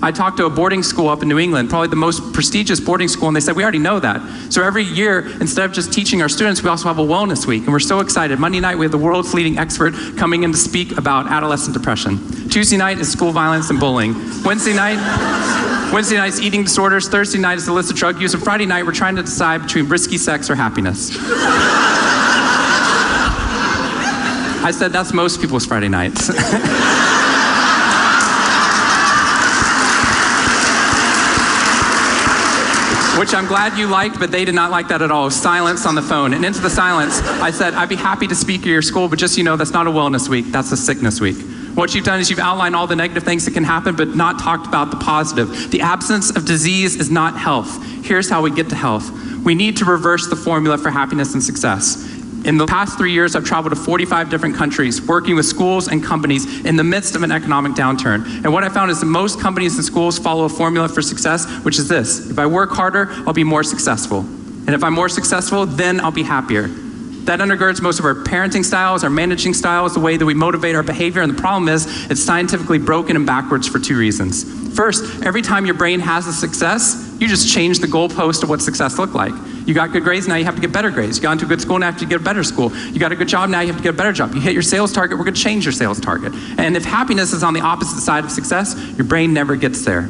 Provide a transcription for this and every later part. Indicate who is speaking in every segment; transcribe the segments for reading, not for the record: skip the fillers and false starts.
Speaker 1: I talked to a boarding school up in New England, probably the most prestigious boarding school, and they said, we already know that. So every year, instead of just teaching our students, we also have a wellness week, and we're so excited. Monday night, we have the world's leading expert coming in to speak about adolescent depression. Tuesday night is school violence and bullying. Wednesday night's eating disorders. Thursday night is illicit drug use. And Friday night, we're trying to decide between risky sex or happiness. I said that's most people's Friday nights. Which I'm glad you liked, but they did not like that at all. Silence on the phone. And into the silence, I said, I'd be happy to speak at your school, but just so you know, that's not a wellness week, that's a sickness week. What you've done is you've outlined all the negative things that can happen, but not talked about the positive. The absence of disease is not health. Here's how we get to health. We need to reverse the formula for happiness and success. In the past 3 years, I've traveled to 45 different countries, working with schools and companies in the midst of an economic downturn. And what I found is that most companies and schools follow a formula for success, which is this: if I work harder, I'll be more successful. And if I'm more successful, then I'll be happier. That undergirds most of our parenting styles, our managing styles, the way that we motivate our behavior. And the problem is, it's scientifically broken and backwards for 2 reasons. First, every time your brain has a success, you just change the goalpost of what success looked like. You got good grades, now you have to get better grades. You got into a good school, now you have to get a better school. You got a good job, now you have to get a better job. You hit your sales target, we're gonna change your sales target. And if happiness is on the opposite side of success, your brain never gets there.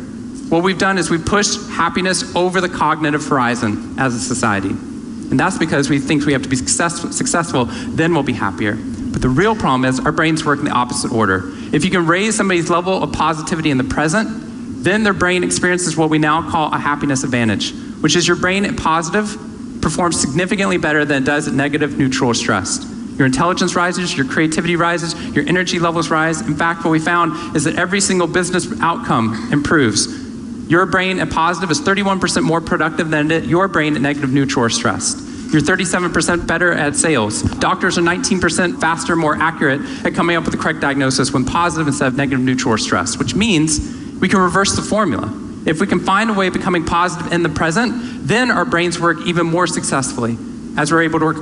Speaker 1: What we've done is we've pushed happiness over the cognitive horizon as a society. And that's because we think we have to be successful, then we'll be happier. But the real problem is our brains work in the opposite order. If you can raise somebody's level of positivity in the present, then their brain experiences what we now call a happiness advantage, which is your brain at positive performs significantly better than it does at negative, neutral, or stressed. Your intelligence rises, your creativity rises, your energy levels rise. In fact, what we found is that every single business outcome improves. Your brain at positive is 31% more productive than your brain at negative, neutral, or stressed. You're 37% better at sales. Doctors are 19% faster, more accurate at coming up with the correct diagnosis when positive instead of negative, neutral, or stressed, which means we can reverse the formula. If we can find a way of becoming positive in the present, then our brains work even more successfully as we're able to work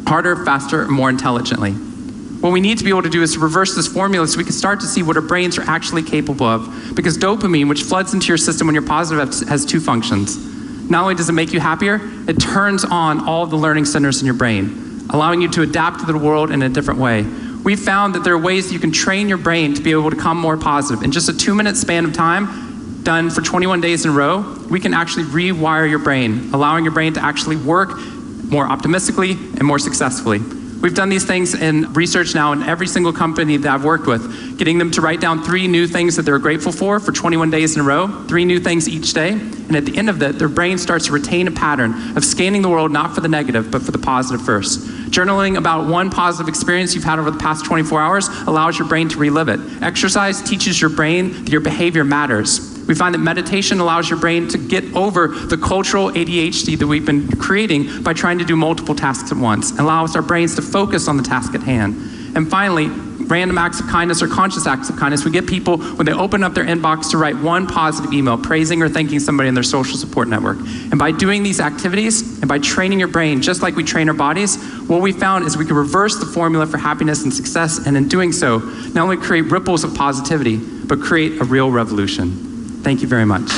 Speaker 1: harder, faster, and more intelligently. What we need to be able to do is to reverse this formula so we can start to see what our brains are actually capable of. Because dopamine, which floods into your system when you're positive, has 2 functions. Not only does it make you happier, it turns on all of the learning centers in your brain, allowing you to adapt to the world in a different way. We've found that there are ways that you can train your brain to be able to become more positive. In just a 2-minute span of time, done for 21 days in a row, we can actually rewire your brain, allowing your brain to actually work more optimistically and more successfully. We've done these things in research now in every single company that I've worked with, getting them to write down 3 new things that they're grateful for 21 days in a row, 3 new things each day. And at the end of that, their brain starts to retain a pattern of scanning the world not for the negative, but for the positive first. Journaling about one positive experience you've had over the past 24 hours allows your brain to relive it. Exercise teaches your brain that your behavior matters. We find that meditation allows your brain to get over the cultural ADHD that we've been creating by trying to do multiple tasks at once, and allows our brains to focus on the task at hand. And finally, random acts of kindness or conscious acts of kindness. We get people, when they open up their inbox, to write one positive email praising or thanking somebody in their social support network. And by doing these activities and by training your brain, just like we train our bodies, what we found is we can reverse the formula for happiness and success, and in doing so, not only create ripples of positivity, but create a real revolution. Thank you very much.